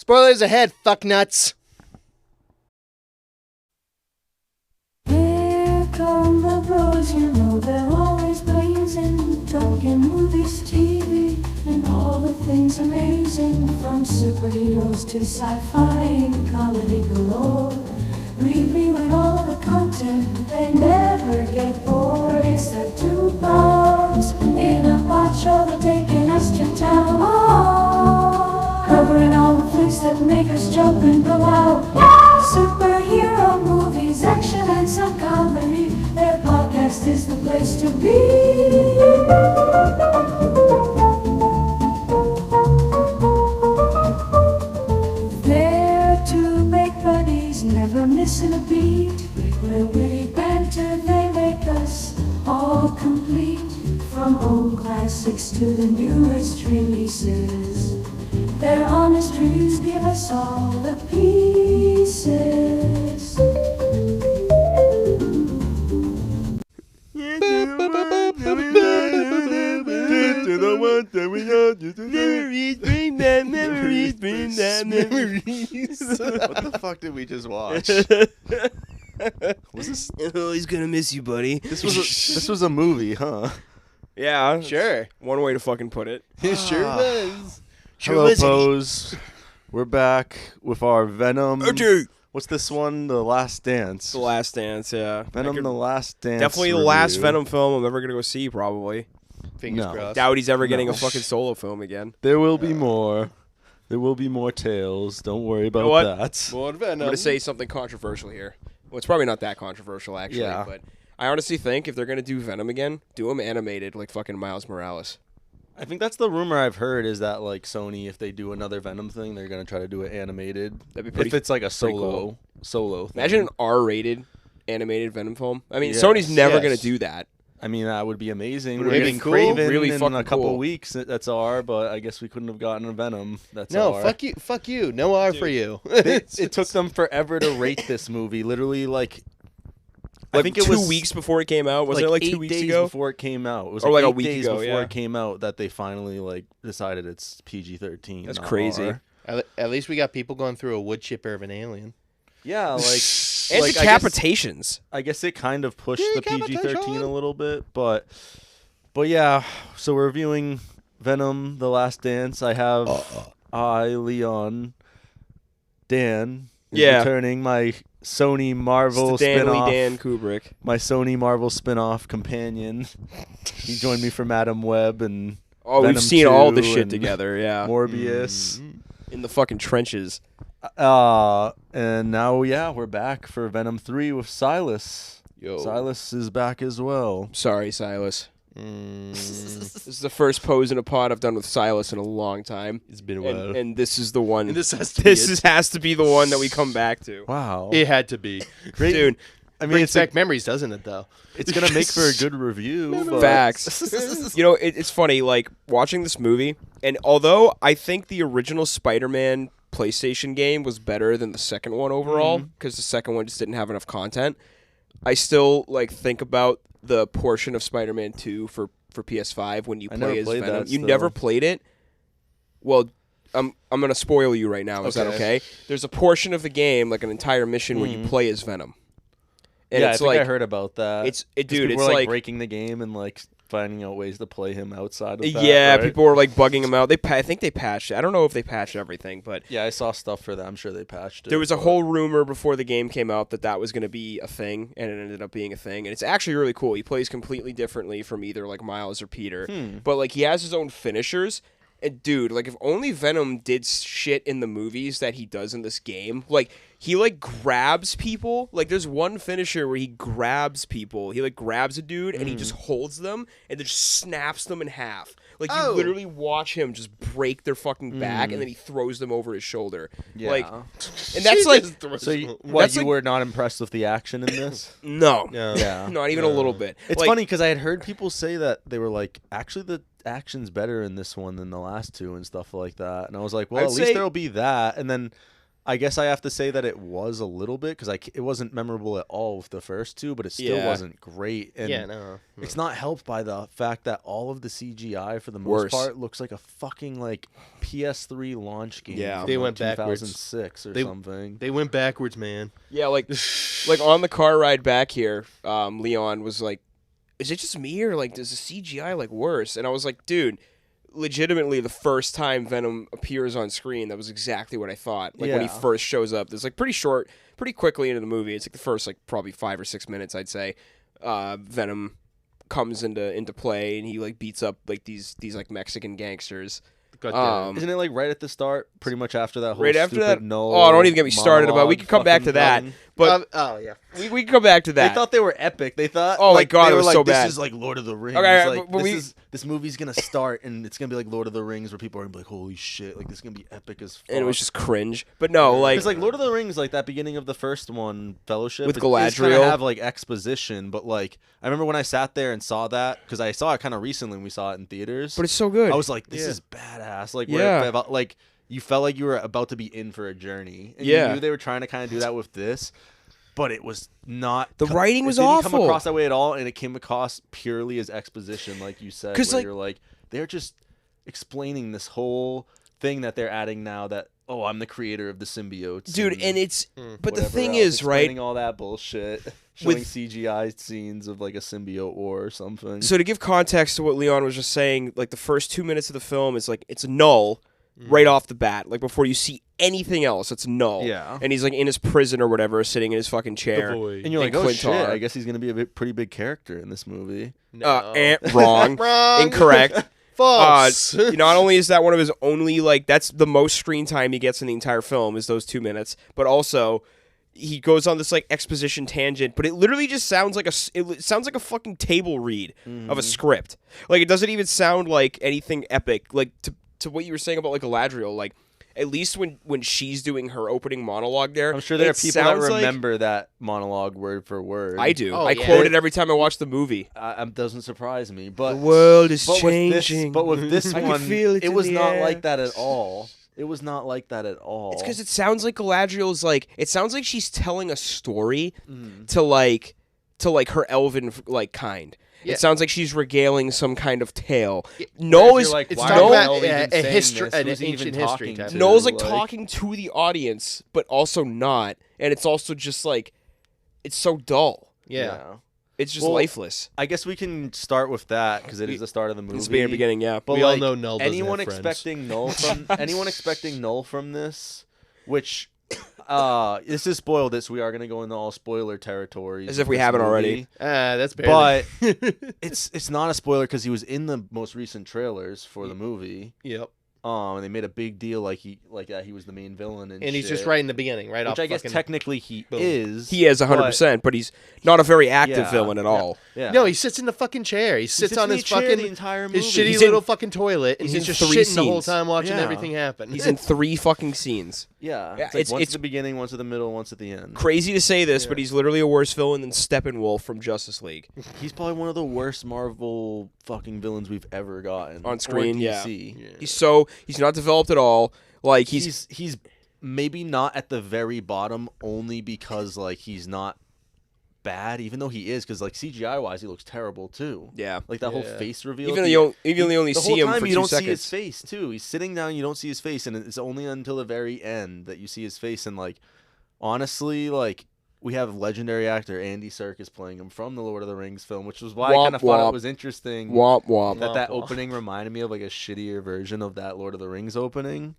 Spoilers ahead, fucknuts. Here come the bros, you know they're always blazing, talking movies, TV, and all the things amazing, from superheroes to sci-fi and comedy galore. Read me with all the content, they never get bored. It's the two bros in a pod show, they're taking us to town. Oh, covering all the things that make us jump and go out. Superhero movies, action and some comedy. Their podcast is the place to be. They're two big buddies, never missing a beat. Their witty banter, they make us all complete. From old classics to the newest releases, their honest reviews give us all the pieces. What the fuck did we just watch? Was this? Oh, he's gonna miss you, buddy. This was a movie, huh? Yeah, Sure. one way to fucking put it. It sure was. Hello, Pose. We're back with our Venom. What's this one? The Last Dance. The Last Dance, yeah. Venom, The Last Dance. Definitely the last Venom film I'm ever gonna go see, probably. Fingers No. crossed. Doubt he's ever getting a fucking solo film again. There will be more. There will be more tales. Don't worry about what? that. More Venom. I'm gonna say something controversial here. Well, it's probably not that controversial, actually, Yeah. but I honestly think if they're gonna do Venom again, do him animated like fucking Miles Morales. I think that's the rumor I've heard is that like Sony, if they do another Venom thing, they're gonna try to do it animated. That'd be pretty. If it's like a pretty cool. solo. Thing. Imagine an R-rated animated Venom film. I mean, Yes. Sony's never Yes. gonna do that. I mean, that would be amazing. Would've We're been getting cool. Craven Really in fucking a couple cool. weeks. That's R, but I guess we couldn't have gotten a Venom. That's No, R. fuck you. Fuck you. No R for you. It took them forever to rate this movie. Literally, like I think it 2 was weeks before it came out. Wasn't it like 2 8 weeks days ago? before it came out. It was Or like a 8 week days ago, before yeah. it came out that they finally like decided it's PG-13. That's not crazy. R. At least we got people going through a wood chipper of an alien. Yeah, like And like, decapitations. I guess it kind of pushed the PG-13 Decapitation. a little bit, but yeah. So we're reviewing Venom: The Last Dance. I have Leon, Dan, is Yeah. returning my Sony Marvel It's the Stanley spin-off. Dan Kubrick. My Sony Marvel spin-off companion. He joined me from Adam Webb and Oh, Venom we've seen all the 2 shit and together, yeah. Morbius. In the fucking trenches. And now, yeah, we're back for Venom 3 with Silas. Yo. Silas is back as well. Sorry, Silas. This is the first pose in a pod I've done with Silas in a long time. It's been a while. And this is the one. And this has to be it. has to be the one that we come back to. Wow. It had to be. Great. Dude, I mean, Brings it's, back memories, doesn't it, though? it's going to make for a good review. But facts. You know, it's funny, like, watching this movie, and although I think the original Spider-Man PlayStation game was better than the second one overall, because the second one just didn't have enough content, I still, like, think about the portion of Spider-Man 2 for PS5 when you I never play as played Venom. that You still. never played it? Well, I'm going to spoil you right now. Is that okay? There's a portion of the game, like an entire mission, where you play as Venom. And yeah, it's I think like, I heard about that. 'Cause dude, people it's were, like breaking the game and like finding out ways to play him outside of that. yeah, right? people were like bugging him out. I think they patched it. I don't know if they patched everything, but Yeah, I saw stuff for that. I'm sure they patched it. there was a but- whole rumor before the game came out that was going to be a thing, and it ended up being a thing. And it's actually really cool. He plays completely differently from either like Miles or Peter, but like he has his own finishers. And dude, like if only Venom did shit in the movies that he does in this game, like he like grabs people. Like there's one finisher where he grabs people. He like grabs a dude and he just holds them and then just snaps them in half. Like you literally watch him just break their fucking back and then he throws them over his shoulder. Yeah. Like, and that's like So you That's like- were not impressed with the action in this? no, Yeah. not even a little bit. It's Like, funny because I had heard people say that they were like, actually, the action's better in this one than the last two and stuff like that. And I was like, well, I'd at least say- there'll be that. And then I guess I have to say that it was a little bit because it wasn't memorable at all with the first two, but it still wasn't great. And no. it's not helped by the fact that all of the CGI for the most Worse. part looks like a fucking like PS3 launch game. Yeah. from, They like, went backwards. 2006 or They- something. They went backwards, man. Yeah, like on the car ride back here, Leon was like, "Is it just me or like does the CGI like worse?" And I was like, "Dude, legitimately, the first time Venom appears on screen, that was exactly what I thought. Like when he Yeah. first shows up, it's like pretty short, pretty quickly into the movie. It's like the first like probably 5 or 6 minutes, I'd say. Venom comes into play and he like beats up like these like Mexican gangsters. God damn it. Isn't it like right at the start, pretty much after that whole Right after stupid that? no Oh, don't even get me started about it. We monologue can come back to fucking that. thing? But oh yeah. we can come back to that. They thought they were epic. They thought, Oh my like, God, they it were was like, so this bad. is like Lord of the Rings. Okay, like, but this movie's gonna start and it's gonna be like Lord of the Rings, where people are gonna be like, holy shit, like this is gonna be epic as fuck. and it was just cringe. But no, like Because like Lord of the Rings, like that beginning of the first one, Fellowship, With it is Galadriel. kinda have like exposition, but like I remember when I sat there and saw that because I saw it kind of recently when we saw it in theaters. but it's so good. I was like, this Yeah. is badass. Like, Yeah. about like you felt like you were about to be in for a journey. And Yeah. you knew they were trying to kind of do that with this, but it was not. The writing it was didn't come awful. across that way at all, and it came across purely as exposition, like you said. 'Cause, Where like- you're like, they're just explaining this whole thing that they're adding now. That I'm the creator of the symbiotes, dude, and it's but the whatever thing else, is, right? explaining all that bullshit, showing CGI scenes of like a symbiote war or something. So to give context to what Leon was just saying, like the first 2 minutes of the film is like it's null right off the bat. Like before you see anything else, it's null. Yeah. And he's like in his prison or whatever, sitting in his fucking chair. and you're like, and oh shit! Clintar. I guess he's gonna be a pretty big character in this movie. Wrong. Wrong. Incorrect. False. Not only is that one of his only like that's the most screen time he gets in the entire film is those 2 minutes, but also he goes on this like exposition tangent, but it literally just sounds like it sounds like a fucking table read of a script. Like it doesn't even sound like anything epic. Like to what you were saying about like Galadriel, like at least when she's doing her opening monologue there, I'm sure there are it people that sounds like- remember that monologue word for word. I do. Oh, I yeah. quote it every time I watch the movie. Doesn't surprise me, but The world is but changing. With this I can one, feel it in was the not air. like that at all. It was not like that at all. It's because it sounds like Galadriel's like it sounds like she's telling a story Mm. to her elven like kind. Yeah. It sounds like she's regaling some kind of tale. Whereas Noel is you're like, it's why talking are about Noel even a saying history- this? an Who's he even ancient history talking type to? of Noel's like talking to the audience, but also not, and it's also just like it's so dull. Yeah. It's just Well, lifeless. I guess we can start with that because it is the start of the movie. It's the beginning, yeah. But We all like, know Null doesn't anyone have friends. expecting Null from this, which this is spoiled. This we are going to go into all spoiler territory, As if we haven't already. That's barely. But it's not a spoiler because he was in the most recent trailers for the movie. Yep. And they made a big deal like that he was the main villain and And he's just shit, right in the beginning, right off. which I guess fucking- technically he boom. is. He is 100%, but he's not a very active Yeah, villain at all. Yeah. No, he sits in the fucking chair. He sits on in his the chair fucking the entire movie. his shitty He's in- little fucking toilet, and he's he's in just 3 shitting the whole scenes. time watching Yeah. everything happen. He's in 3 fucking scenes. Yeah, Yeah, it's, like it's- once it's- at the beginning, once at the middle, once at the end. Crazy to say this, but he's literally a worse villain than Steppenwolf from Justice League. He's probably one of the worst Marvel fucking villains we've ever gotten On screen, or yeah. DC. He's not developed at all. Like He's maybe not at the very bottom only because like he's not bad, even though he is, because like CGI wise he looks terrible too. yeah. Like that whole Yeah. face reveal. Even though you only the see whole him time for you 2 don't seconds. see his face too. He's sitting down, you don't see his face, and it's only until the very end that you see his face. And like honestly, like we have legendary actor Andy Serkis playing him from the Lord of the Rings film, which was why I Womp kind of thought womp. it was interesting Womp womp. that Womp womp. opening reminded me of like a shittier version of that Lord of the Rings opening.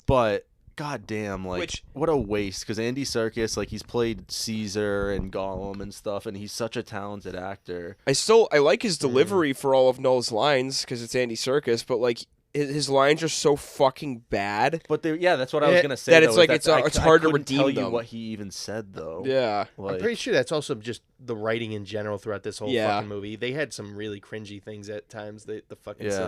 But god damn, like Which- what a waste, because Andy Serkis, like he's played Caesar and Gollum and stuff, and he's such a talented actor. I like his delivery for all of Null's lines because it's Andy Serkis, but like his lines are so fucking bad. But that's what I was gonna say. That it's though, like is that it's I hard to couldn't tell redeem you them. what he even said though. Yeah. Like, I'm pretty sure that's also just the writing in general throughout this whole Yeah. fucking movie. They had some really cringy things at times. The fucking yeah. say.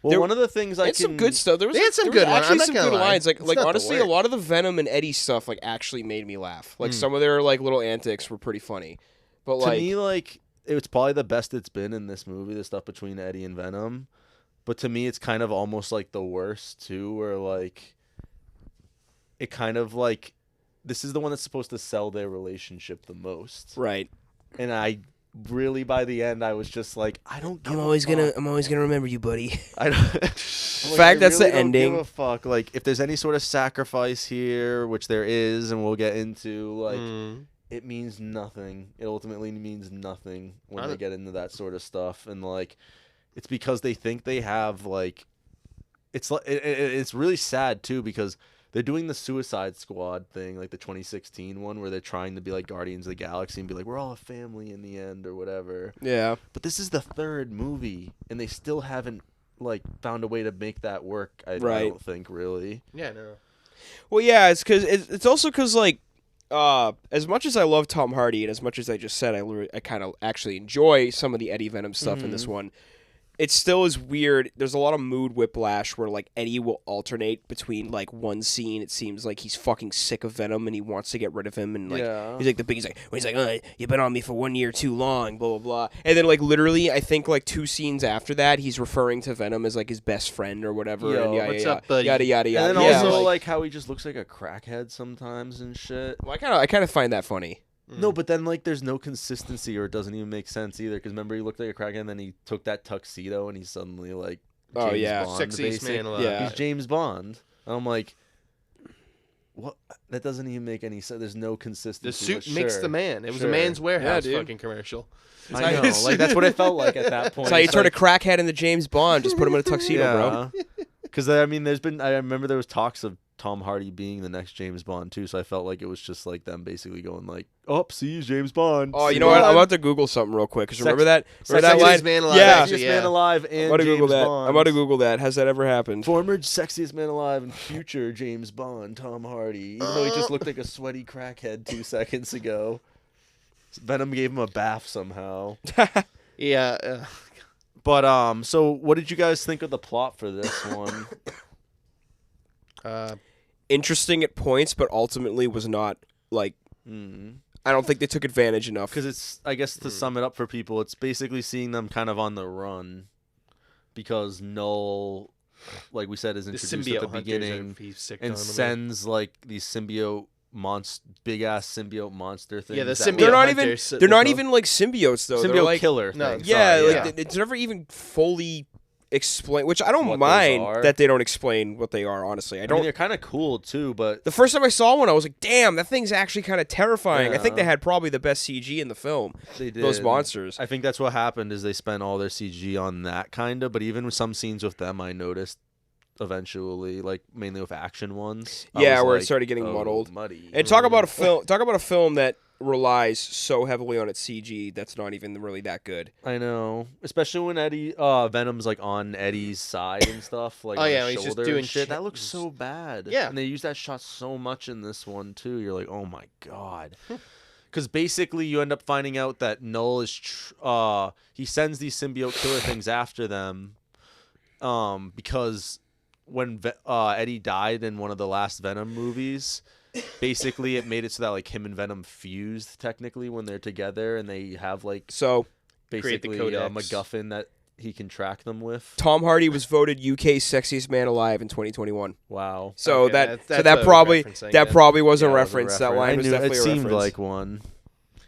Well, There- one of the things I It's can some good stuff. There was They had some there was good ones. actually I'm not some gonna good lie. lines. Like It's not the honestly, a worst. lot of the Venom and Eddie stuff like actually made me laugh. Like some of their like little antics were pretty funny. But to like me, like it's probably the best it's been in this movie. The stuff between Eddie and Venom, but to me, it's kind of almost like the worst too. Where like it kind of like this is the one that's supposed to sell their relationship the most. Right. And I really, by the end, I was just like, I don't give I'm a always fuck. gonna remember you, buddy. I don't, fact, that's the don't ending. Give a fuck. Like, if there's any sort of sacrifice here, which there is, and we'll get into, like, it means nothing. It ultimately means nothing when they get into that sort of stuff, and like, it's because they think they have like, it's like it's really sad too because they're doing the Suicide Squad thing, like the 2016 one, where they're trying to be like Guardians of the Galaxy and be like, we're all a family in the end or whatever. Yeah. But this is the third movie, and they still haven't like found a way to make that work. I don't think really. Yeah, no. Well, yeah, it's because it's also because like, as much as I love Tom Hardy and as much as I just said, I kind of actually enjoy some of the Eddie Venom stuff in this one. It still is weird. There's a lot of mood whiplash where like Eddie will alternate between like one scene. It seems like he's fucking sick of Venom and he wants to get rid of him. And like he's like he's like, you've been on me for 1 year too long, blah blah blah. And then like literally, I think like 2 scenes after that, he's referring to Venom as like his best friend or whatever. Yo, and what's up, buddy? Yada yada yada. And then yeah, also like how he just looks like a crackhead sometimes and shit. well, I kind of find that funny. No, but then like there's no consistency or it doesn't even make sense either. Because remember he looked like a crackhead and then he took that tuxedo and he's suddenly like James Bond, sexiest man alive. Yeah. He's James Bond. And I'm like, what? That doesn't even make any sense. There's no consistency. The suit but makes sure. the man. It was a Sure. Man's Warehouse dude. fucking commercial. I know. Like that's what it felt like at that point. That's how you It's turn like, a crackhead into James Bond. Just put him in a tuxedo, bro. Because I mean, I remember there was talks of Tom Hardy being the next James Bond too, so I felt like it was just like them basically going like, "Oh, see, he's James Bond." Oh, See you know what? Bond. I'm about to Google something real quick. Cause remember that? Sexiest Remember that line? man alive. Yeah. Sexiest Yeah. man alive I'm and about to James Google that. Bond. I'm about to Google that. Has that ever happened? Former sexiest man alive and future James Bond, Tom Hardy. Even though he just looked like a sweaty crackhead 2 seconds ago. Venom gave him a bath somehow. Yeah. But so what did you guys think of the plot for this one? Interesting at points, but ultimately was not like. I don't think they took advantage enough. Because it's, I guess, to sum it up for people, it's basically seeing them kind of on the run. Because Null, like we said, is The introduced symbiote at the hunters beginning are sick and on them. sends like these big ass symbiote monster things. Yeah, the that symbiote They're not hunters, even. They're not they even like symbiotes though. They're symbiote like, killer No. thing. Yeah, sorry, like, it's never even fully explain. Which I don't What those mind are. that they don't explain what they are. Honestly, I I don't. mean, they're kind of cool too, but The first time I saw one, I was like, "Damn, that thing's actually kind of terrifying." I think they Yeah. had probably the best CG in the film. they did. Those monsters. I think that's what happened is they spent all their CG on that kind of. But even with some scenes with them, I noticed eventually, like mainly with action ones. I Yeah, was where it like, started getting oh, muddled. muddy. And talk about a film. Talk about a film that relies so heavily on its CG that's not even really that good. I know, especially when Venom's like on Eddie's side and stuff, like Oh, on yeah, his he's just shoulder doing and shit. shit. That looks so bad. Yeah. and they use that shot so much in this one too. You're like, oh my god, because basically you end up finding out that Null is he sends these symbiote killer things after them, because when Eddie died in one of the last Venom movies. Basically, it made it so that like him and Venom fused technically when they're together, and they have like So basically a codex. MacGuffin that he can track them with. Tom Hardy was voted UK's sexiest man alive in 2021. Wow. So Okay, that's that's that what probably I was referencing, that yeah. probably was a Yeah, it was a reference. That reference. line I was knew- definitely it a seemed reference. like one.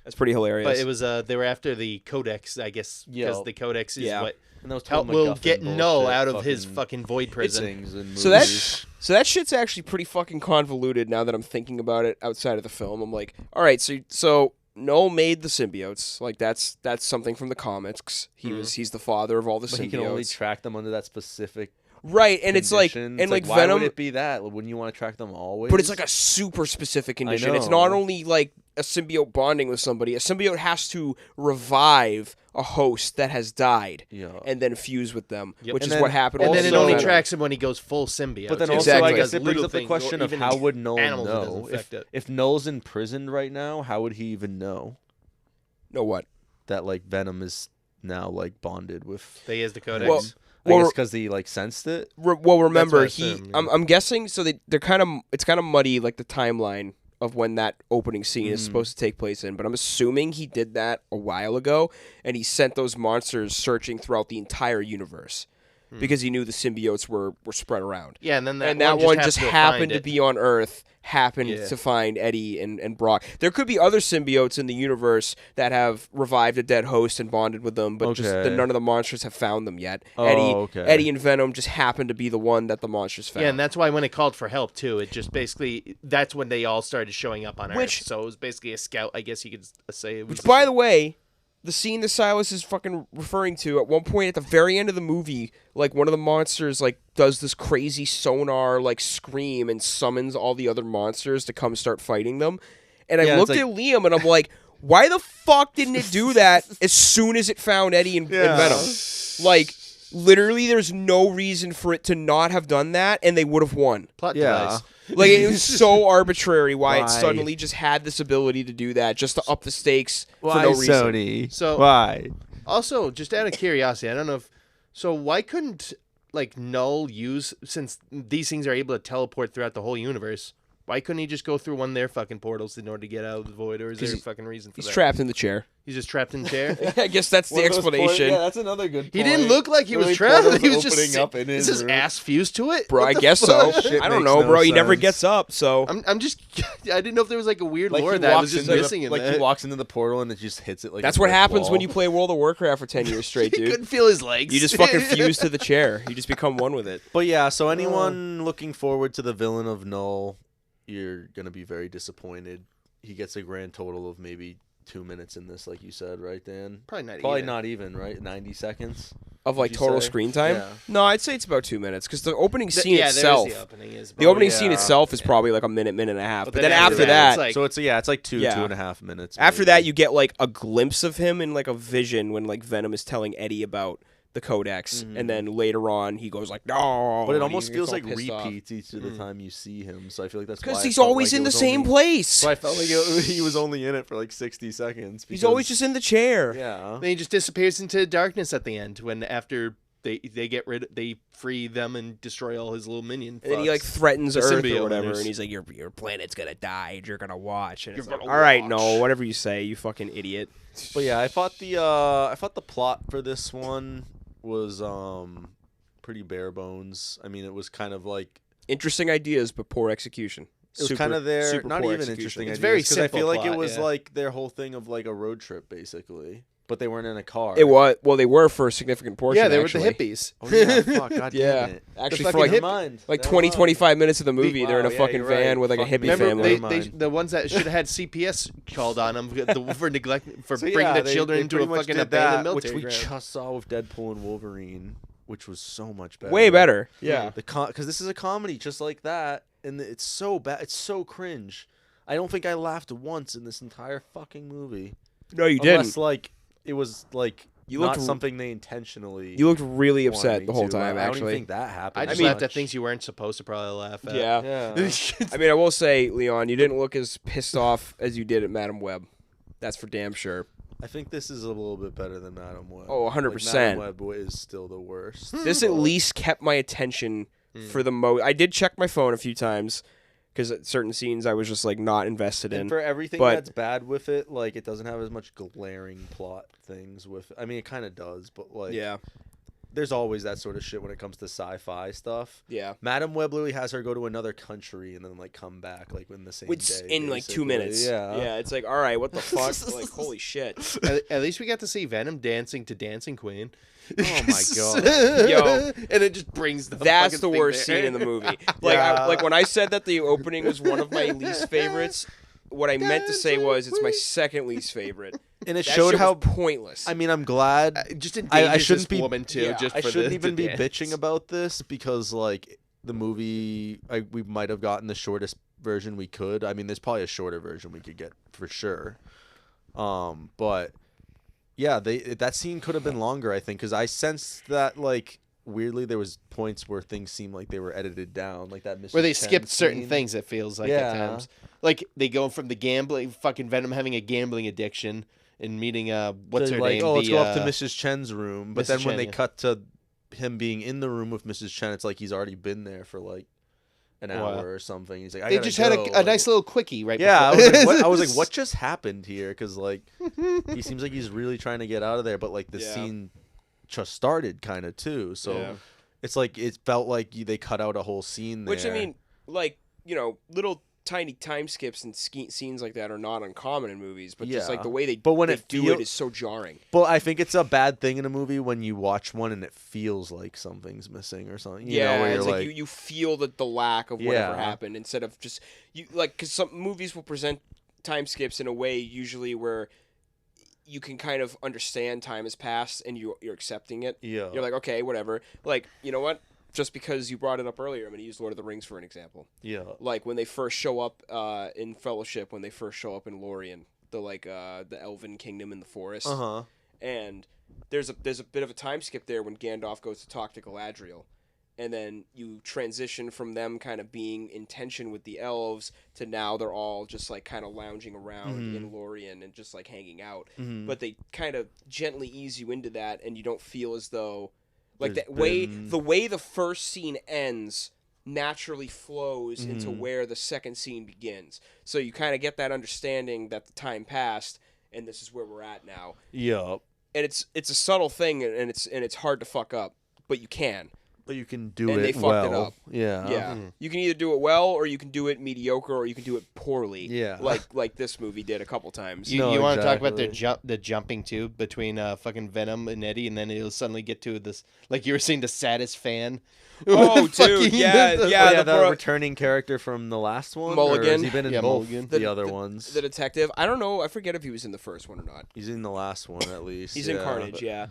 That's pretty hilarious. But it was they were after the codex, I guess, because Yo. the codex is Yeah. what And that was help total will MacGuffin get Null bullshit, out of his fucking void prison. things in So movies. that shit's actually pretty fucking convoluted now that I'm thinking about it outside of the film. I'm like, all right, so Null made the symbiotes. Like that's something from the comics. He's the father of all the But symbiotes. he can only track them under that specific right, and it's like condition. and like why Venom would it be that? Wouldn't you want to track them always? but it's like a super specific condition. It's not know. only like a symbiote bonding with somebody. A symbiote has to revive a host that has died Yeah. and then fuse with them, Yep. which And is then what happened. And with then it Also- only Venom. tracks him when he goes full symbiote. But then too. also, Exactly. I Because guess it brings little up the things, question or of even how would Null animals it doesn't know affect it. if Null's imprisoned right now? How would he even know No what? that like Venom is now like bonded with? They is the codex. Well, I Well, guess because he like sensed it. Well, remember That's what I assume, yeah. I'm guessing. So they're kind of. It's kind of muddy, like the timeline of when that opening scene is supposed to take place in. But I'm assuming he did that a while ago, and he sent those monsters searching throughout the entire universe. because he knew the symbiotes were spread around. Yeah, and then that one just happened happened to be on Earth, happened to find Eddie and Brock. There could be other symbiotes in the universe that have revived a dead host and bonded with them, but none of the monsters have found them yet. Eddie and Venom just happened to be the one that the monsters found. Yeah, and that's why when it called for help, too, it just basically, that's when they all started showing up on Earth. So it was basically a scout, I guess you could say. It was by the way, the scene that Silas is fucking referring to, at one point at the very end of the movie, like one of the monsters like does this crazy sonar like scream and summons all the other monsters to come start fighting them. And I looked at Liam and I'm like, why the fuck didn't it do that as soon as it found Eddie and Venom? Like, literally there's no reason for it to not have done that, and they would have won. Plot device. Like, it was so arbitrary why it suddenly just had this ability to do that, just to up the stakes for no reason. Sony? So why? Also, just out of curiosity, I don't know if... So why couldn't, like, Null use... Since these things are able to teleport throughout the whole universe, why couldn't he just go through one of their fucking portals in order to get out of the void? Or is there a fucking reason for that? He's trapped in the chair. He's just trapped in the chair? I guess that's the explanation. Yeah, that's another good point. He didn't look like he was trapped. He was just up in his ass fused to it? Bro, I guess so. I don't know, bro. He never gets up, so... I'm just... I didn't know if there was like a weird like lore that was just missing in that. He walks into the portal and it just hits it like that's what happens when you play World of Warcraft for 10 years straight, dude. He couldn't feel his legs. You just fucking fuse to the chair. You just become one with it. But yeah, so anyone looking forward to the villain of Null, you're going to be very disappointed. He gets a grand total of maybe 2 minutes in this, like you said, right, Dan? Probably not even, right? 90 seconds? Of like total screen time? Yeah. No, I'd say it's about 2 minutes, because the opening scene itself... The opening scene itself is probably like a minute and a half. But then after that... It's like 2.5 minutes. After that, you get like a glimpse of him in like a vision when like Venom is telling Eddie about the Codex, and then later on he goes like, no. But it almost feels like repeats each of the time you see him. So I feel like that's because he's always in the same place. So I felt like he was only in it for like 60 seconds. He's always just in the chair. Yeah. Then he just disappears into darkness at the end when after they free them and destroy all his little minions. And then he like threatens Earth or whatever, and he's like, your planet's gonna die. You're gonna watch. And it's like, all right, no, whatever you say, you fucking idiot. But yeah, I thought the plot for this one was pretty bare bones. I mean, it was kind of like interesting ideas but poor execution. It was kind of their not even interesting ideas. It's very simple. I feel like plot, it was like their whole thing of like a road trip basically, but they weren't in a car. It was they were for a significant portion. Yeah, they actually. were the hippies. Oh yeah, fuck, God damn it. Actually, for like 20-25 minutes of the movie, they're in a fucking van with like a hippie family. The ones that should have had CPS called on them for bringing the children into a fucking abandoned military which we ground. just saw with Deadpool and Wolverine, which was so much better. Way better. Yeah. Because this is a comedy just like that, and it's so bad. It's so cringe. I don't think I laughed once in this entire fucking movie. No, you Unless, didn't. like, it was like you not looked something they intentionally. You looked really upset the whole time. I don't actually, even think that happened. I just laughed at things you weren't supposed to probably laugh at. Yeah. I mean, I will say, Leon, you didn't look as pissed off as you did at Madam Web. That's for damn sure. I think this is a little bit better than Madam Web. Oh, 100%. Like, Madam Web is still the worst. This at least kept my attention for the most. I did check my phone a few times because at certain scenes I was just like not invested in. And for everything that's bad with it, like it doesn't have as much glaring plot things with it. I mean, it kind of does, but like there's always that sort of shit when it comes to sci-fi stuff. Yeah. Madam Web literally has her go to another country and then like come back like in the same day. In like 2 minutes. Yeah. Yeah, it's like, all right, what the fuck? Like, holy shit. At least we got to see Venom dancing to Dancing Queen. Oh my god. Yo. And it just brings the That's fucking the worst thing there. scene in the movie. Like like when I said that the opening was one of my least favorites, what I meant to say was it's my second least favorite. And it that showed shit how was pointless. I mean, I'm glad. Just I shouldn't be woman too. Just I for shouldn't the even be dance. bitching about this because like the movie, we might have gotten the shortest version we could. I mean, there's probably a shorter version we could get for sure. But yeah, that scene could have been longer. I think because I sensed that like weirdly there was points where things seemed like they were edited down, like that. Where they Chen skipped certain scene. things. It feels like at times, like they go from the gambling, fucking Venom having a gambling addiction. And meeting what's her name? Let's go up to Mrs. Chen's room. But Mrs. then when Chen, they cut to him being in the room with Mrs. Chen, it's like he's already been there for like an hour or something. He's like, they just had a nice little quickie right yeah, before. I was like, what just happened here? Because like he seems like he's really trying to get out of there, but like the scene just started kind of too. So It's like it felt like they cut out a whole scene there. Which I mean, like little tiny time skips and scenes like that are not uncommon in movies, but just like the way they do it is so jarring. But I think it's a bad thing in a movie when you watch one and it feels like something's missing or something. You know, where it's you're like you feel the lack of whatever happened instead of just because some movies will present time skips in a way usually where you can kind of understand time has passed and you're accepting it. Yeah. You're like, okay, whatever. Like, you know what? Just because you brought it up earlier, I'm going to use Lord of the Rings for an example. Yeah. Like when they first show up in Fellowship, when they first show up in Lorien, the Elven Kingdom in the forest. Uh-huh. And there's a bit of a time skip there when Gandalf goes to talk to Galadriel. And then you transition from them kind of being in tension with the elves to now they're all just like kind of lounging around in Lorien and just like hanging out. But they kind of gently ease you into that, and you don't feel as though like the way the first scene ends naturally flows into where the second scene begins. So you kind of get that understanding that the time passed and this is where we're at now. Yeah. And it's a subtle thing, and it's hard to fuck up, but you can. But you can do and it they fucked well. it up. Yeah. Yeah. You can either do it well, or you can do it mediocre, or you can do it poorly. Yeah. Like this movie did a couple times. You want to talk about the jumping too between fucking Venom and Eddie, and then it'll suddenly get to this, like you were saying, the saddest fan. Oh, dude, the returning character from the last one. Mulligan. Or has he been in both Mulligan. the other ones? The detective. I don't know. I forget if he was in the first one or not. He's in the last one at least. He's in Carnage. But...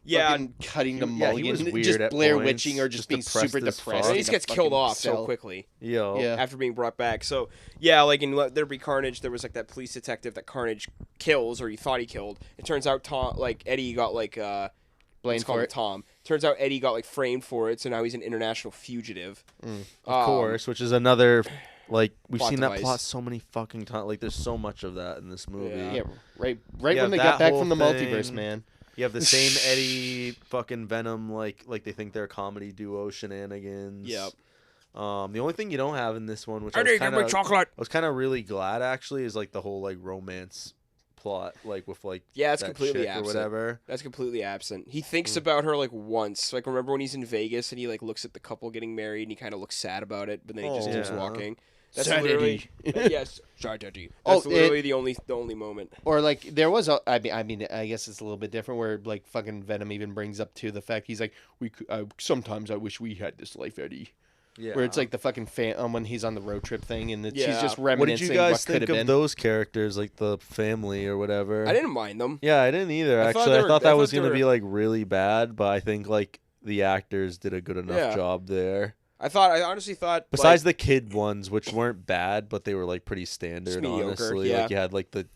Yeah, cutting the he mulligan, was weird just at Blair points, Witching or just being depressed super as depressed. fuck. he just gets killed off so cell. quickly. Yeah. After being brought back. So yeah, like in Let There Be Carnage, there was like that police detective that Carnage kills, or he thought he killed. It turns out Eddie got like blamed for it. Tom. Turns out Eddie got like framed for it, so now he's an international fugitive. Of course, which is another. Like we've Plot seen device. that plot so many fucking times. Like there's so much of that in this movie. Yeah. Yeah, right Yeah, when they that got back whole from the thing. multiverse, man. You have the same Eddie fucking Venom, like they think they're a comedy duo shenanigans. Yep. The only thing you don't have in this one, which Eddie, give me chocolate. I was kind of really glad actually, is like the whole like romance plot, like with like it's that completely chick absent. or whatever. That's completely absent. He thinks about her like once. Like remember when he's in Vegas and he like looks at the couple getting married and he kind of looks sad about it, but then he just keeps Yeah. walking. That's Sad literally yes, sad Eddie. That's literally the only moment. Or like there was I guess it's a little bit different where like fucking Venom even brings up to the fact he's like sometimes I wish we had this life, Eddie. Yeah. Where it's like the fucking fan when he's on the road trip thing and he's just What did reminiscing you guys what could think have of been. those characters, like the family or whatever? I didn't mind them. Yeah, I didn't either. I thought Actually, they I were- thought I that was thought they gonna were- be like really bad, but I think like the actors did a good enough job there. I honestly thought Besides the kid ones, which weren't bad, but they were like pretty standard. mediocre, Honestly, yeah. like you had like the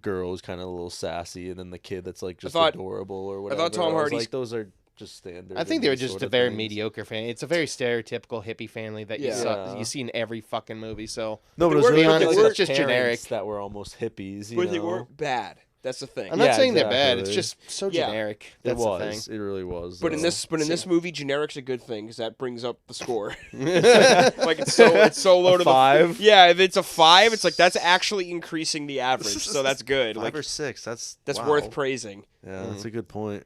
girl who's kind of a little sassy, and then the kid that's like just thought- adorable or whatever. thought Tom I was Hardy's- like those are just standard. I think in they were these just sort a of very things. mediocre family. It's a very stereotypical hippie family that Yeah. you see in every fucking movie. So No, but it was weren't- really but they like weren't the just generic. parents that were almost hippies. You but know? they weren't bad. That's the thing. I'm not Yeah, saying they're bad. It's exactly. just so Yeah. generic. It That's the was. thing. It really was. But in though. this movie, generic's a good thing because that brings up the score. Like it's so low to 5? the yeah. If it's a 5, it's like that's actually increasing the average, so that's good. 5 Like or 6. That's wow. worth praising. Yeah, that's a good point.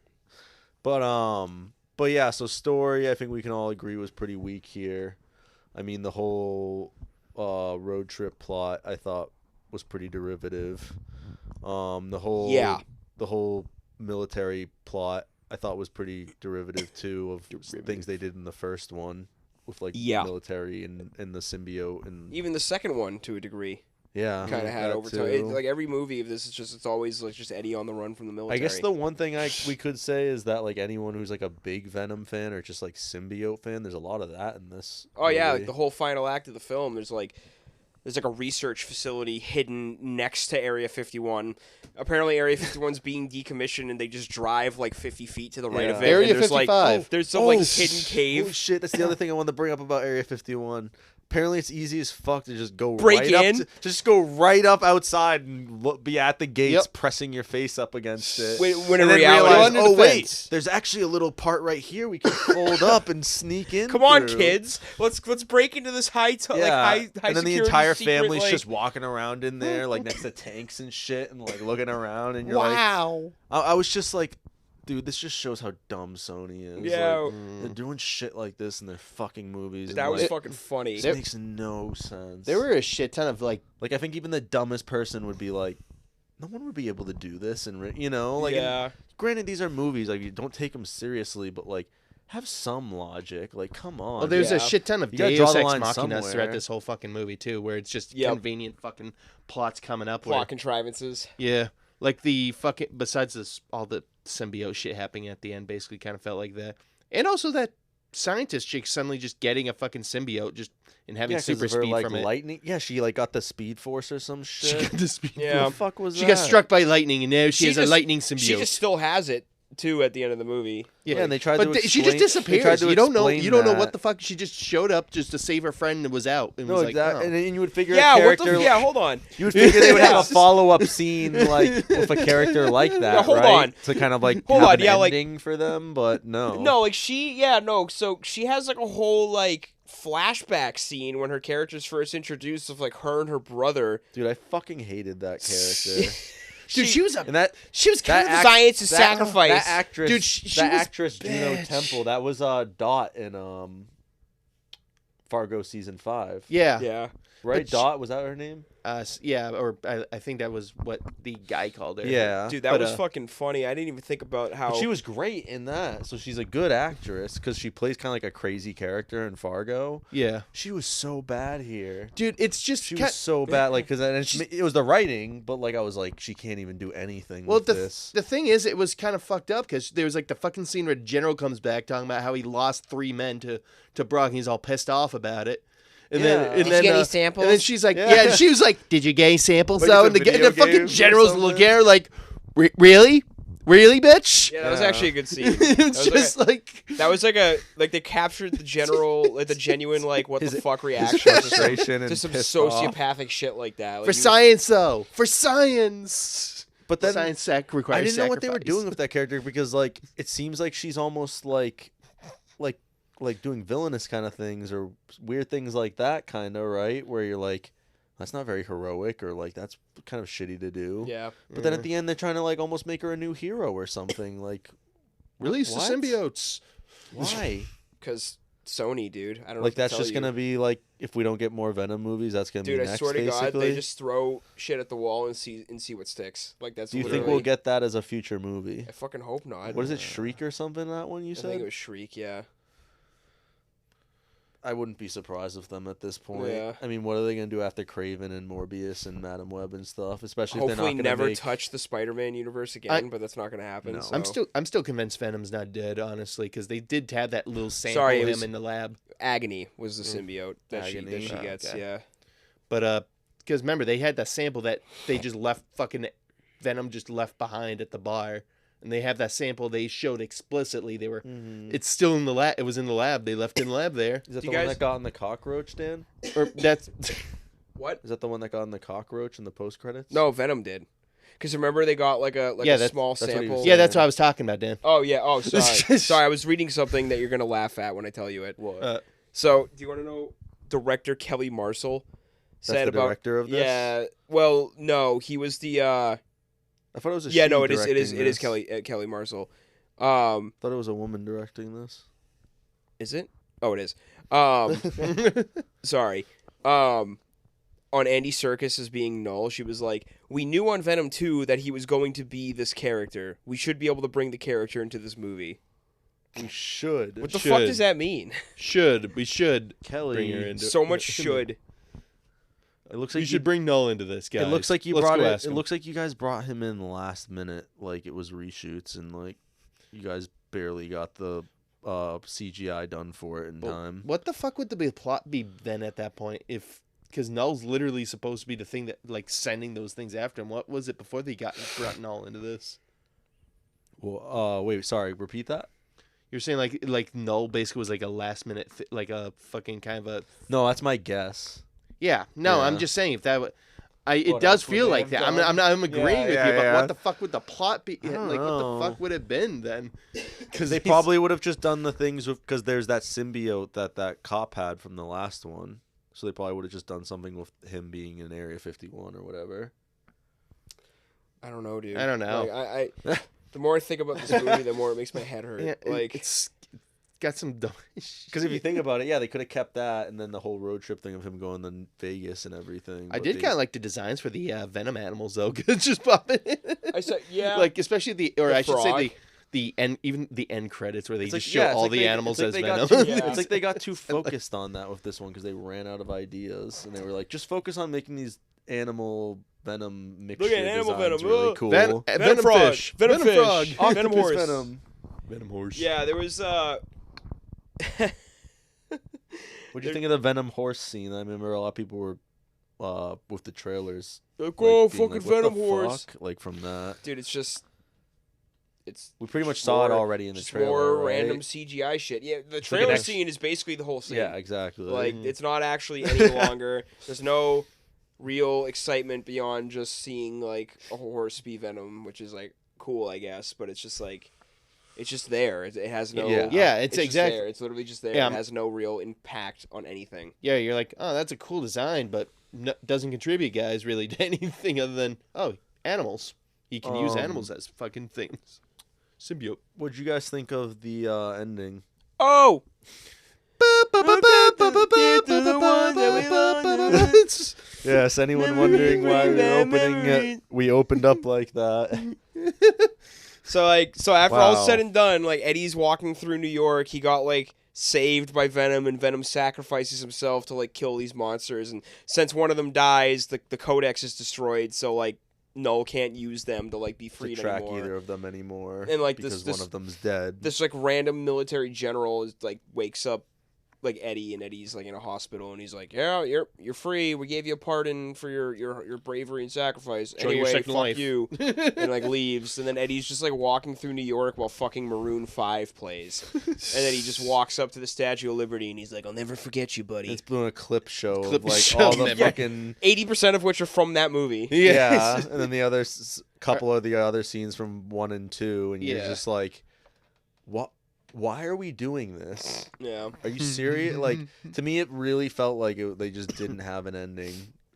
But yeah, so story, I think we can all agree was pretty weak here. I mean, the whole road trip plot I thought was pretty derivative. The whole military plot I thought was pretty derivative too of things they did in the first one with like military and the symbiote and Even the second one, to a degree, yeah, kind of had that overtime. too. Like every movie of this is it's always like just Eddie on the run from the military. I guess the one thing we could say is that like anyone who's like a big Venom fan or just like symbiote fan, there's a lot of that in this. Oh yeah, movie. like the whole final act of the film. There's like a research facility hidden next to Area 51. Apparently, Area 51's being decommissioned, and they just drive like 50 feet to the right of it. Area and there's 55. There's some like hidden cave. Holy shit, that's the other thing I wanted to bring up about Area 51. Apparently, it's easy as fuck to just go Break right in? up. Just go right up outside and be at the gates, Yep. pressing your face up against it. When in and then reality, realize, Under oh the wait, fence. there's actually a little part right here we can fold up and sneak in. come on, through. kids, let's break into this high Yeah, high and then the security entire secret, family's like- just walking around in there, like next to tanks and shit, and like looking around, and you're like, Wow. I was just like, Dude, this just shows how dumb Sony is. Yeah. Like, they're doing shit like this in their fucking movies. That and, was like, fucking funny. This makes no sense. There were a shit ton of like I think even the dumbest person would be like, no one would be able to do this, and you know, like, yeah. granted, these are movies. Like, you don't take them seriously, but like, have some logic. Like, come on. well, there's Yeah. a shit ton of You gotta draw Deus the Ex line Machinas somewhere. throughout this whole fucking movie too, where it's just Yep. convenient fucking plots coming up. Plot Where, contrivances. yeah, like the fucking besides this, all the symbiote shit happening at the end basically kind of felt like that, and also that scientist chick suddenly just getting a fucking symbiote just and having 'cause super of her, speed like, from it. lightning. Yeah, she like got the speed force or some She shit. got the speed. Yeah. What the fuck was She that? got struck by lightning, and now she has a just- lightning symbiote. She just still has it too at the end of the movie. Yeah, and they tried but to she explain, just they tried disappears. to You don't know. explain You don't know that. what the fuck. She just showed up just to save her friend and was out. And No, was like, exactly. oh. And then you would figure Yeah, a what character. the? Yeah, hold on. You would figure they would have Yeah. a follow-up scene like with a character like that, Yeah, hold right? on. To kind of like Hold have on, an yeah, like- ending for them, but no. No, like so she has like a whole like flashback scene when her character's first introduced of like her and her brother. Dude, I fucking hated that character. Dude, she was a. And that She was kind that of. act- Science is that- sacrifice. That actress, Dude, she that was actress Juno bad. Temple. That was Dot in Fargo season 5. Yeah. Yeah. Right, But Dot, was that her name? Yeah, or I think that was what the guy called her. Yeah. Dude, that But, was fucking funny. I didn't even think about how But she was great in that. So she's a good actress because she plays kind of like a crazy character in Fargo. Yeah. She was so bad here. Dude, it's just. She was so bad, like, because it was the writing, but like I was like, she can't even do anything Well, with the this. the thing is, it was kind of fucked up because there was like the fucking scene where General comes back talking about how he lost 3 men to Brock, and he's all pissed off about it. And Yeah. then, Did and you then, get any samples? And then she's like, Yeah. yeah. And she was like, "Did you get any samples Like though?" it's And a video the fucking game or generals something? look at her like, "Really, really, bitch?" Yeah, that was Yeah. actually a good scene. It's That was just like. That was like they captured the general, like the genuine, like what the His- fuck His reaction to some, frustration and to some pissed off. sociopathic shit like that. Like, For he was- science, though. For science. But then Science I requires didn't know what they were sacrifice. doing with that character because like it seems like she's almost like doing villainous kind of things or weird things like that, kind of, right? Where you're like, that's not very heroic, or like that's kind of shitty to do. Yeah. But then at the end, they're trying to like almost make her a new hero or something. Like, Release what? the symbiotes. Why? Because Sony, dude. I don't know. Like what to that's tell just you. gonna be like if we don't get more Venom movies, that's gonna Dude, be I next. swear to God, basically. they just throw shit at the wall and see what sticks. Like that's. Do you literally, think we'll get that as a future movie? I fucking hope not. What is it, Shriek or something? That one you I said? think it was Shriek. Yeah. I wouldn't be surprised with them at this point. Yeah. I mean, what are they gonna do after Craven and Morbius and Madam Web and stuff? Especially if Hopefully, they're not never gonna make... touch the Spider-Man universe again. But that's not gonna happen. No. So. I'm still convinced Venom's not dead, honestly, because they did have that little sample Sorry, it of him was- in the lab. Agony was the symbiote that Agony. she Oh, gets. okay. Yeah. But because remember they had that sample that they just left fucking Venom just left behind at the bar, and they have that sample they showed explicitly. They were it's still in the lab. It was in the lab. They left it in the lab there. Is that Do the you one guys- that got in the cockroach, Dan? Or that's What? Is that the one that got in the cockroach in the post credits? No, Venom did. Because remember they got like a Yeah, a that's- small that's what he was sample. saying. yeah. That's what I was talking about, Dan. Oh yeah. Oh sorry. Sorry, I was reading something that you're gonna laugh at when I tell you it. What? So, do you want to know director Kelly Marshall said the about director of this? Yeah. Well, no, he was the I thought it was a yeah, she no, it is directing this. Kelly Marshall. I thought it was a woman directing this. Is it? Oh, it is. Sorry. On Andy Serkis as being Null, she was like, "We knew on Venom 2 that he was going to be this character. We should be able to bring the character into this movie." We should. What the fuck does that mean? We should Kelly? bring her into So much should. It looks like We should bring Null into this, guys. It looks like you Let's brought go it. ask It him. looks like you guys brought him in last minute, like it was reshoots, and like you guys barely got the CGI done for it in time. What the fuck would the plot be then at that point? If because Null's literally supposed to be the thing that like sending those things after him. What was it before they brought Null into this? Well, wait, sorry, repeat that. You're saying like Null basically was like a last minute like a fucking kind of a No, that's my guess. yeah. No, I'm Yeah. just saying if that would. It What does else would feel they like have that. done? I'm agreeing with yeah, you, but yeah. what the fuck would the plot be? I don't Like, what know. the fuck would it have been then? Because They probably would have just done the things with because there's that symbiote that cop had from the last one, so they probably would have just done something with him being in Area 51 or whatever. I don't know, dude. I don't know. Like, The more I think about this movie, the more it makes my head hurt. Yeah, Like it's got some dumb. Because if you think about it, yeah, they could have kept that, and then the whole road trip thing of him going to Vegas and everything. I but did they- kind of like the designs for the Venom animals though. Just popping in. I said, yeah. Like especially I should say frog. the end, even the end credits where they It's just like- show yeah, it's all like the they- animals it's as like they Venom. got too- Yeah. It's like they got too focused on that with this one because they ran out of ideas, and they were like, just focus on making these animal Venom mixture Look at animal designs Venom, really oh. cool. Venom frog. fish. Venom fish. frog. Oh, Venom Octopus horse. Venom. Venom horse. Yeah, there was What do you think of the Venom horse scene? I remember a lot of people were with the trailers. like, being oh, fucking "What the Venom horse. fuck?" Like from that. Dude, it's We pretty much saw it more- already in the just trailer. more right? random CGI shit. Yeah, the like an trailer ex- scene is basically the whole scene. Yeah, exactly. Like, it's not actually any longer. There's no real excitement beyond just seeing, like, a horse be Venom, which is, like, cool, I guess. But it's just, like, it's just there. It has no... Yeah. Yeah, it's just exactly- there. It's literally just there. Yeah. It has no real impact on anything. Yeah, you're like, oh, that's a cool design, but doesn't contribute, guys, really to anything other than animals. You can use animals as fucking things. Symbiote. What'd you guys think of the ending? Oh! Yes, anyone wondering why we opened up like that? So after all Wow. said and done, like Eddie's walking through New York, he got like saved by Venom, and Venom sacrifices himself to like kill these monsters. And since one of them dies, the codex is destroyed. So like Null can't use them to like be To freed track anymore. either of them anymore. And, like, because this- one of them's dead. This like random military general is like wakes up like Eddie, and Eddie's like in a hospital, and he's like, "Yeah, you're free. We gave you a pardon for your bravery and sacrifice. Enjoy your Anyway, second fuck life." you." And like leaves, and then Eddie's just like walking through New York while fucking Maroon 5 plays, and then he just walks up to the Statue of Liberty, and he's like, "I'll never forget you, buddy." It's been a clip show Clip of like show, all the never. fucking 80% of which are from that movie. yeah, and then the other couple of the other scenes from 1 and 2, and you're Yeah. just like, what? Why are we doing this? Yeah. Are you serious? Like, to me, it really felt like they just didn't have an ending,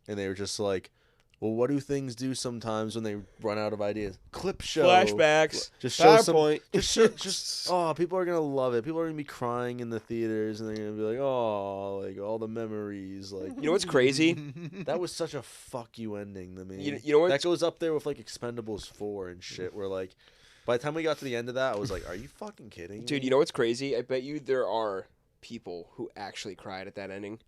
and they were just like, well, what do things do sometimes when they run out of ideas? Clip show, Flashbacks. just show some. PowerPoint. Oh, people are gonna love it. People are gonna be crying in the theaters, and they're gonna be like, oh, like all the memories. Like, You know what's crazy? that was such a fuck you ending to me. You know what's that goes up there with like Expendables 4 and shit. Where like, by the time we got to the end of that, I was like, are you fucking kidding Dude, me? you know what's crazy? I bet you there are people who actually cried at that ending.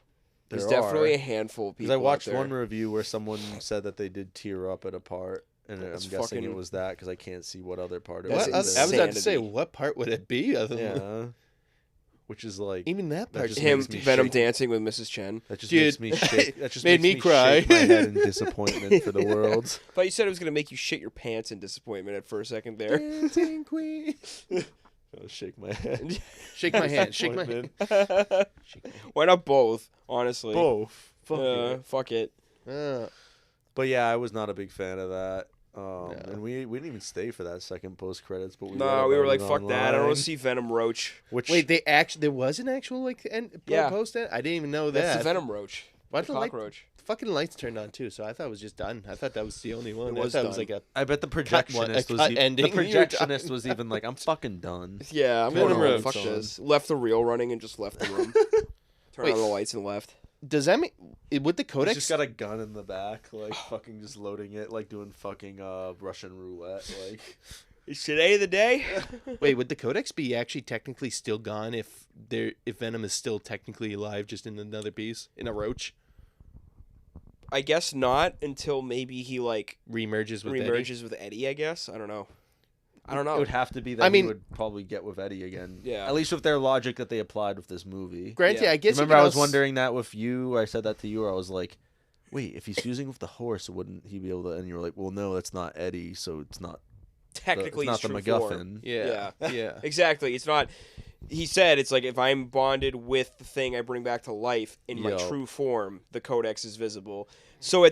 There's There definitely are. a handful of people. Because I watched out there. one review where someone said that they did tear up at a part, and That's I'm guessing fucking- it was that because I can't see what other part it That's was. I was about to say, insanity. what part would it be other than Yeah, which is like even that That part? just Him makes me Venom shake. dancing with Mrs. Chen. that just Dude, makes me shake. That just made makes me cry. Shake my head in disappointment for the world. Thought you said it was gonna make you shit your pants in disappointment for a second there. Dancing Queen. I'll shake my head. Shake my hand. Shake my hand. Why not both? Honestly. Both. Fuck yeah. Fuck it. But yeah, I was not a big fan of that. And we didn't even stay for that second post credits, but we No, read we were about like, it fuck that. I don't online, want to see Venom Roach. Which Wait, there was an actual like end Yeah. post end? I didn't even know That's that. the Venom Roach. Why The the light- cockroach. Fucking lights turned on too, so I thought it was just done. I thought that was the only one. It was I thought it was done. like a I bet the one- a projectionist was cut the ending. You were projectionist was even like, I'm fucking done. Yeah, I'm Venom going to Roach fuck on. this. Left the reel running and just left the room. Turn Wait. on the lights and left. Does that mean with the He's codex? just got a gun in the back, like fucking just loading it, like doing fucking Russian roulette, like. Is today the day? Wait, would the codex be actually technically still gone if Venom is still technically alive, just in another piece in a roach? I guess not until maybe he like Remerges with Eddie? remerges with Eddie. I guess I don't know. I don't know. It would have to be that I mean- he would probably get with Eddie again. Yeah. At least with their logic that they applied with this movie. Granted, Yeah. I guess. you Remember, could I was also- wondering that with you. I said that to you. Where I was like, "Wait, if he's fusing with the horse, wouldn't he be able to?" And you were like, "Well, no, that's not Eddie, so it's not. Technically, it's not the true MacGuffin." form. Yeah, yeah. Exactly. It's not. He said it's like if I'm bonded with the thing I bring back to life in my Yo. true form, the codex is visible. So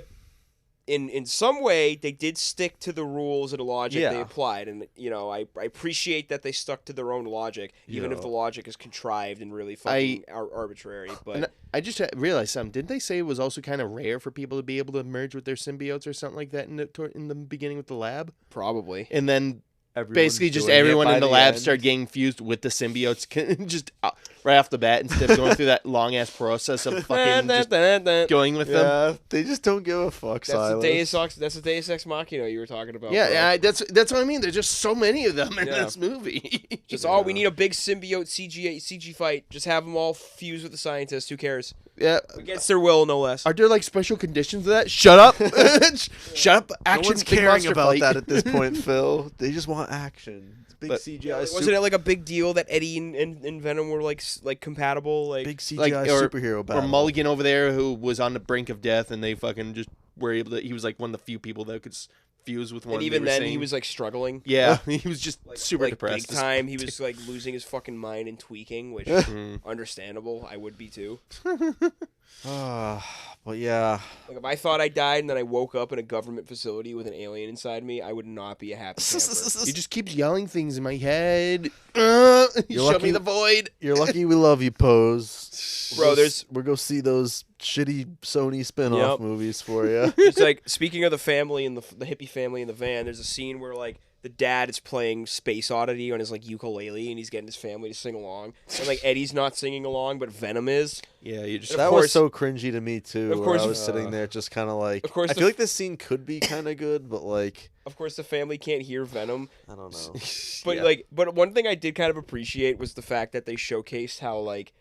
in some way they did stick to the rules and the logic they Yeah. applied, and I appreciate that they stuck to their own logic, even if Yo. the logic is contrived and really fucking arbitrary. But And I just realized something. Didn't they say it was also kind of rare for people to be able to merge with their symbiotes or something like that in the beginning with the lab? probably And then Basically, just everyone in the lab started getting fused with the symbiotes, just right off the bat, instead of going through that long ass process of fucking just going with them. Yeah, they just don't give a fuck. That's the Deus Ex Machina you were talking about. Yeah, bro. yeah, that's what I mean. There's just so many of them in this movie. Just we need a big symbiote CG fight. Just have them all fuse with the scientists. Who cares? Yeah, Against their will, no less. Are there like special conditions to that? Shut up! Shut up! Action. No one's big caring monster about fight. that at this point, Phil. They just want action. It's big CGI. Wasn't it like a big deal that Eddie and Venom were like compatible? Like big CGI Like, superhero battle? Or Mulligan over there, who was on the brink of death, and they fucking just were able to. He was like one of the few people that could fuse with one. And even then, he was like struggling. Yeah, he was just super like depressed. Big time, he was like losing his fucking mind and tweaking, which understandable. I would be too. But yeah, Like if I thought I died and then I woke up in a government facility with an alien inside me, I would not be a happy camper. He just keeps yelling things in my head. Show lucky- me the void. you're lucky we love you, Pose. Bro, we'll go see those shitty Sony spin-off movies for you. It's like, speaking of the family and the hippie family in the van, there's a scene where like the dad is playing Space Oddity on his like ukulele and he's getting his family to sing along. And like Eddie's not singing along, but Venom is. Yeah, you just. That was so cringy to me too. Of Where course- I was sitting there just kind of like. Of course I the feel like this scene could be kind of good, but like Of course, the family can't hear Venom. I don't know. But but one thing I did kind of appreciate was the fact that they showcased how like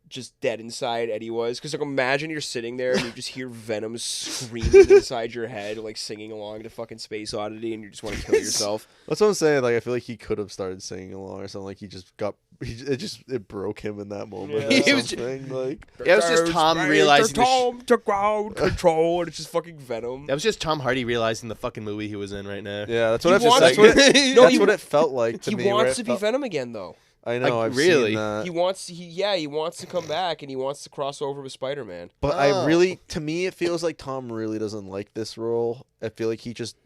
just dead inside Eddie was. Because like imagine you're sitting there and you just hear Venom screaming inside your head, like singing along to fucking Space Oddity, and you just want to kill yourself. That's what I'm saying. Like I feel like he could have started singing along or something. Like he just got. It broke him in that moment. Yeah. Or He was something. Like Yeah, it was just Tom realizing. Tom to ground control, and it's just fucking Venom. That was just Tom Hardy realizing the fucking movie he was in right now. yeah, that's what He I wants that's to- what No, that's he- what it felt like to He me. where wants it to be felt- Venom again, though. I know. Like, I've really? seen that. He wants to come back, and he wants to cross over with Spider-Man. But Oh. to me, it feels like Tom really doesn't like this role. I feel like he just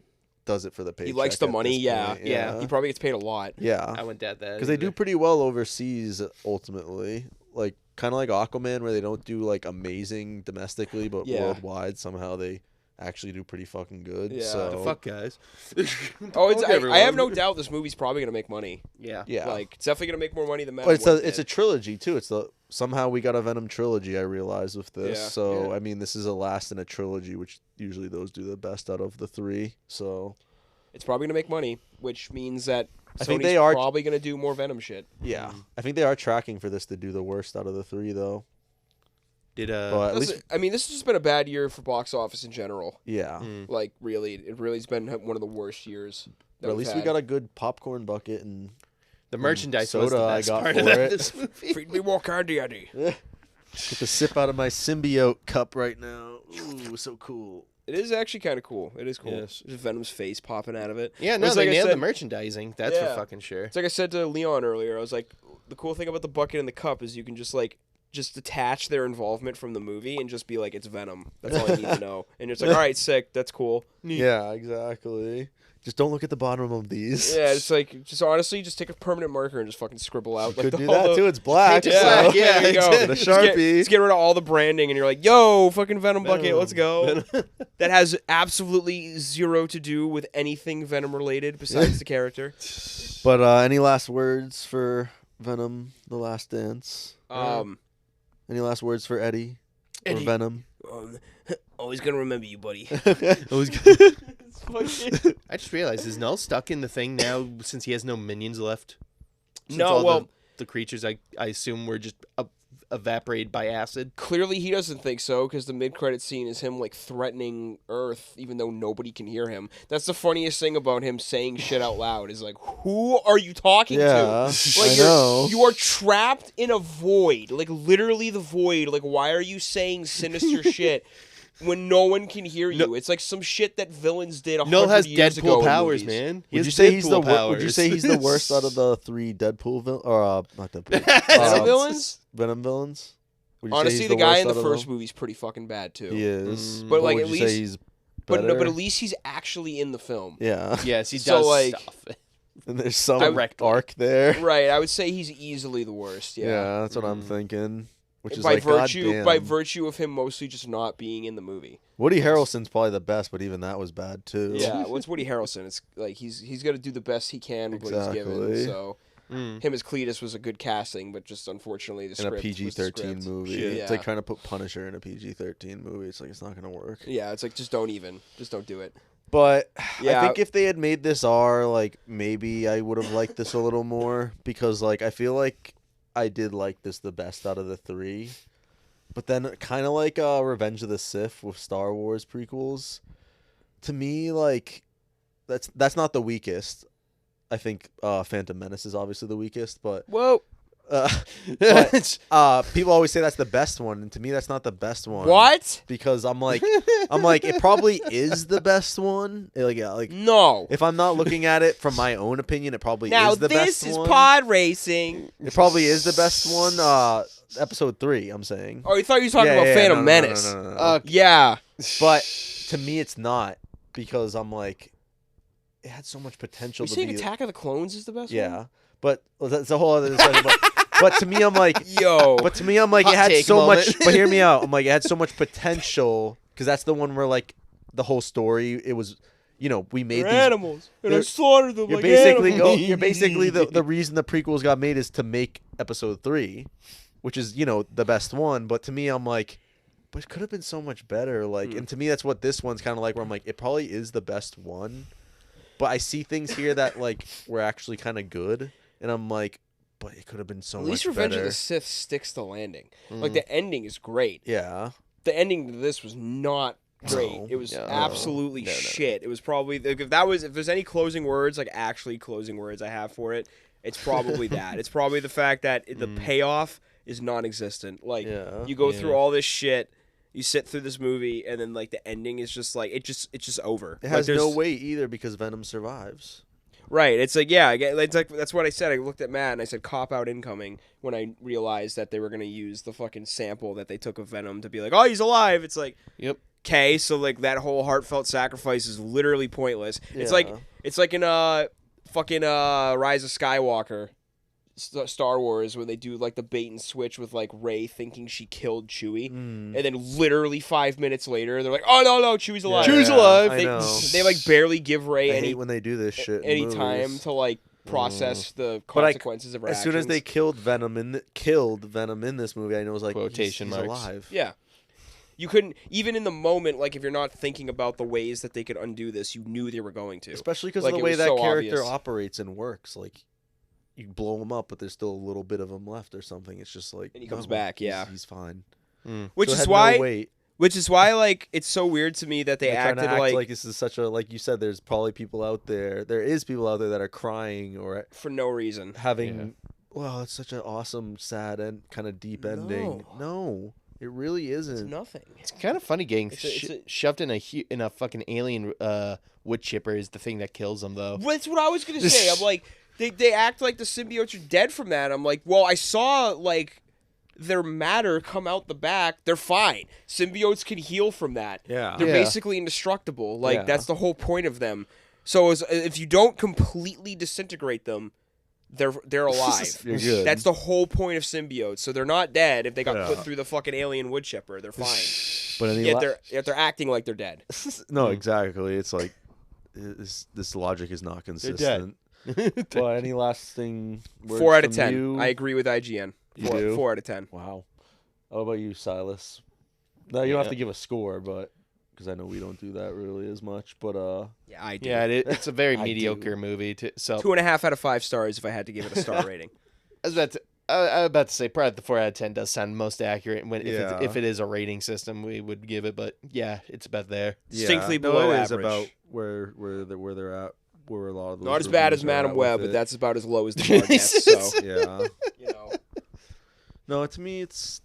does it for the paycheck. He likes the at money, this yeah. point. Yeah. He probably gets paid a lot. Yeah. I wouldn't doubt that. Because they do either. pretty well overseas, ultimately. Like, kind of like Aquaman, where they don't do, like, amazing domestically, but Yeah. worldwide, somehow they actually do pretty fucking good. Yeah. So, The fuck, guys. Oh, Fuck I everyone. have no doubt this movie's probably gonna make money. Yeah. yeah. Like, it's definitely gonna make more money than Man. But it's of War it's a did. trilogy, too. Somehow we got a Venom trilogy, I realized, with this. Yeah. So, Yeah. I mean, this is a last in a trilogy, which usually those do the best out of the three. So, It's probably gonna make money, which means that I think Sony's they are- probably gonna do more Venom shit. yeah. I think they are tracking for this to do the worst out of the three, though. Did But at least, I mean, this has just been a bad year for box office in general. yeah. Like, really, it really's been one of the worst years. But at least we got a good popcorn bucket and the merchandise was soda the I best got part for of that, it. this movie. Feed me more candy, Eddie. get to sip out of my symbiote cup right now. Ooh, so cool. It is actually kind of cool. It is cool. Yes. There's Venom's face popping out of it. Yeah, But no, it's they like I nailed the said- merchandising. That's Yeah. for fucking sure. It's like I said to Leon earlier. I was like, the cool thing about the bucket and the cup is you can just detach their involvement from the movie and just be like, it's Venom. That's all I need to know. And it's like, all right, sick. That's cool. Yeah, exactly. Just don't look at the bottom of these. Yeah, it's like, just honestly, just take a permanent marker and just fucking scribble out. Could the do whole- that too. It's black. Paint it black, yeah, there you go. Get a Sharpie. Just get rid of all the branding, and you're like, yo, fucking Venom bucket, let's go. That has absolutely zero to do with anything Venom related besides the character. But any last words for Venom: The Last Dance? Any last words for Eddie or Eddie. Venom? Always gonna remember you, buddy. I just realized, is Null stuck in the thing now since he has no minions left? Since No, all well- the creatures I assume were just evaporated by acid. Clearly, he doesn't think so because the mid-credit scene is him like threatening Earth, even though nobody can hear him. That's the funniest thing about him saying shit out loud. Is like, who are you talking Yeah, to? Like, I know. You are trapped in a void, like literally the void. Like, why are you saying sinister shit when no one can hear you? It's like some shit that villains did. Null 100 has years ago Deadpool in powers, movies. man. He Would has you say he's the Deadpool Would you say he's the worst out of the three Deadpool villains? Or not Deadpool? Venom villains? Venom villains. Would you say Honestly, he's the guy worst in the out of first them? movie's pretty fucking bad too. He is. But, like, would at you say least- he's But no, better? but at least he's actually in the film. Yeah. Yes, he So, does like- stuff. And there's some Directly. arc there. Right, I would say he's easily the worst. Yeah, Yeah. that's what I'm thinking. which is by like goddamn. virtue of him mostly just not being in the movie. Woody Harrelson's probably the best, but even that was bad too. Yeah, what's Woody Harrelson? It's like he's got to do the best he can with what he's given. Exactly. So him as Cletus was a good casting, but just unfortunately the in a script PG-13 was the movie. script. It's like trying to put Punisher in a PG-13 movie. It's like it's not gonna work. Yeah, it's like just don't do it. But Yeah. I think if they had made this R, like maybe I would have liked this a little more because like I feel like I did like this the best out of the three. But then kind of like Revenge of the Sith with Star Wars prequels, to me like that's not the weakest. I think Phantom Menace is obviously the weakest, but Whoa. people always say that's the best one, and to me that's not the best one. What? Because I'm like it probably is the best one. Like No. if I'm not looking at it from my own opinion, it probably Now is the best this is one. pod racing. It probably is the best one. Episode 3, I'm saying. Oh, you thought you were talking about Phantom no, Menace. no. Yeah. But to me, it's not because I'm like, it had so much potential You to saying be. Attack of the Clones is the best one? Yeah, but that's a whole other discussion. But to me, I'm like, Yo. But to me, I'm like, Hot it had take so moment. much. But hear me out. I'm like, it had so much potential because that's the one where like the whole story. It was, we made They're these. animals, and I they're- slaughtered them You're like basically animals. you're basically the reason the prequels got made is to make Episode 3, which is the best one. But to me, I'm like, but it could have been so much better. Like, and to me, that's what this one's kind of like. Where I'm like, it probably is the best one, but I see things here that like were actually kind of good, and I'm like, but it could have been so At much least Revenge better. of the Sith sticks the landing. Like the ending is great. Yeah. The ending to this was not great. No. It was No. absolutely No. shit. It was probably if there's any closing words, like actually closing words I have for it, it's probably that. It's probably the fact that the payoff is non-existent. Like Yeah. you go through all this shit, you sit through this movie, and then like the ending is just like it's just over. It has like, no there's- weight either because Venom survives. Right. It's like, yeah, it's like that's what I said. I looked at Matt and I said cop out incoming when I realized that they were going to use the fucking sample that they took of Venom to be like, "Oh, he's alive." It's like, Yep. okay, so like that whole heartfelt sacrifice is literally pointless. It's Yeah. like in fucking Rise of Skywalker Star Wars when they do like the bait and switch with like Rey thinking she killed Chewie, and then literally 5 minutes later they're like, "Oh no, Chewie's alive." Chewie's alive. I They, know. they like barely give Rey I any hate when they do this shit. in any time movies. to like process the But consequences of her As soon as actions. they killed Venom in this movie, I know it was like Quotation he's marks. alive. Yeah. You couldn't, even in the moment, like if you're not thinking about the ways that they could undo this, you knew they were going to. Especially because Like, of the it way was that so character obvious. operates and works. Like, you blow him up, but there's still a little bit of him left or something. It's just like, And he comes no, back, he's- yeah. he's fine. Which So it is had why, no weight. like, it's so weird to me that they They're trying to acted act like this is such a, like you said, there's probably people out there. There is people out there that are crying or for no reason. having, well, it's such an awesome, sad and kind of deep ending. No, it really It's isn't. nothing. It's kind of funny getting It's a- shoved in a fucking alien wood chipper is the thing that kills them though. That's what I was gonna say. I'm like, they act like the symbiotes are dead from that. I'm like, well, I saw like their matter come out the back. They're fine. Symbiotes can heal from that. Yeah. They're Yeah. basically indestructible. Like Yeah. that's the whole point of them. So if you don't completely disintegrate them, they're alive. You're good. That's the whole point of symbiotes. So they're not dead if they got put through the fucking alien wood chipper. They're fine. But any Yet they're acting like they're dead. no, exactly. It's like this logic is not consistent. Well, any lasting words 4 out of from 10. you? I agree with IGN. You do? 4 out of 10. Wow. How about you, Silas? No, you don't have to give a score, but because I know we don't do that really as much. But Yeah, I do. Yeah, it's a very I mediocre movie. So 2.5 out of 5 stars if I had to give it a star rating. I was about to say probably the 4 out of 10 does sound most accurate. When if it is a rating system, we would give it. But yeah, it's about there. Distinctly no, below it is average. about where they're at. Where a lot of those Not as bad as reviews are Madam at Web, with but it. that's about as low as the bar gets. So, yeah. you know. No, to me it's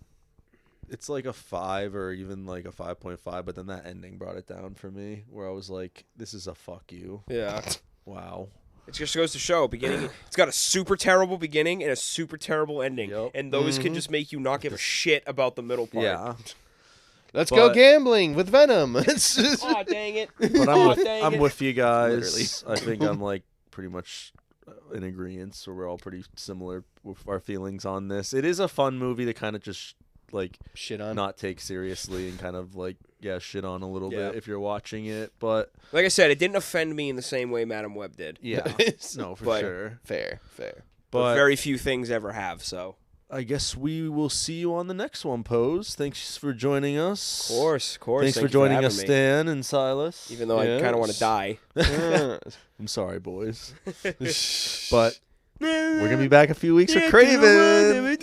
like a 5 or even like a 5.5. But then that ending brought it down for me, where I was like, "This is a fuck you." Yeah. Wow. It just goes to show beginning. It's got a super terrible beginning and a super terrible ending, Yep. and those can just make you not give a shit about the middle part. Yeah. Let's go But- gambling with Venom. It's just- Aw, dang it. But Aw, I'm dang it. with you guys. Literally. I think I'm like pretty much in agreement. So we're all pretty similar with our feelings on this. It is a fun movie to kind of just like Shit on. not take seriously and kind of like shit on a little Yeah. bit if you're watching it. But Like I said, it didn't offend me in the same way Madam Web did. yeah, no, for But- sure. Fair. But But very few things ever have. So I guess we will see you on the next one, Pose. Thanks for joining us. of course. Thanks Thank for you joining having us, me. Stan and Silas. Even though I kind of want to die. I'm sorry, boys. But we're going to be back a few weeks for Craven.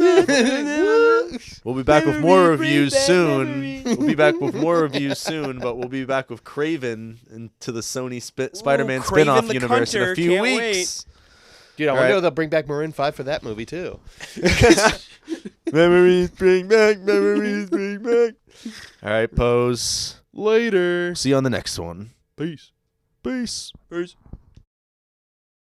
We'll be back with more reviews soon. We'll be back with more reviews soon, but we'll be back with Craven into the Sony Spider-Man Craven spin-off the universe in a Hunter. few Can't weeks. Dude, I All wonder right. if they'll bring back Maroon 5 for that movie, too. Memories bring back, memories bring back. All right, Pose. Later. See you on the next one. Peace. Peace. Peace.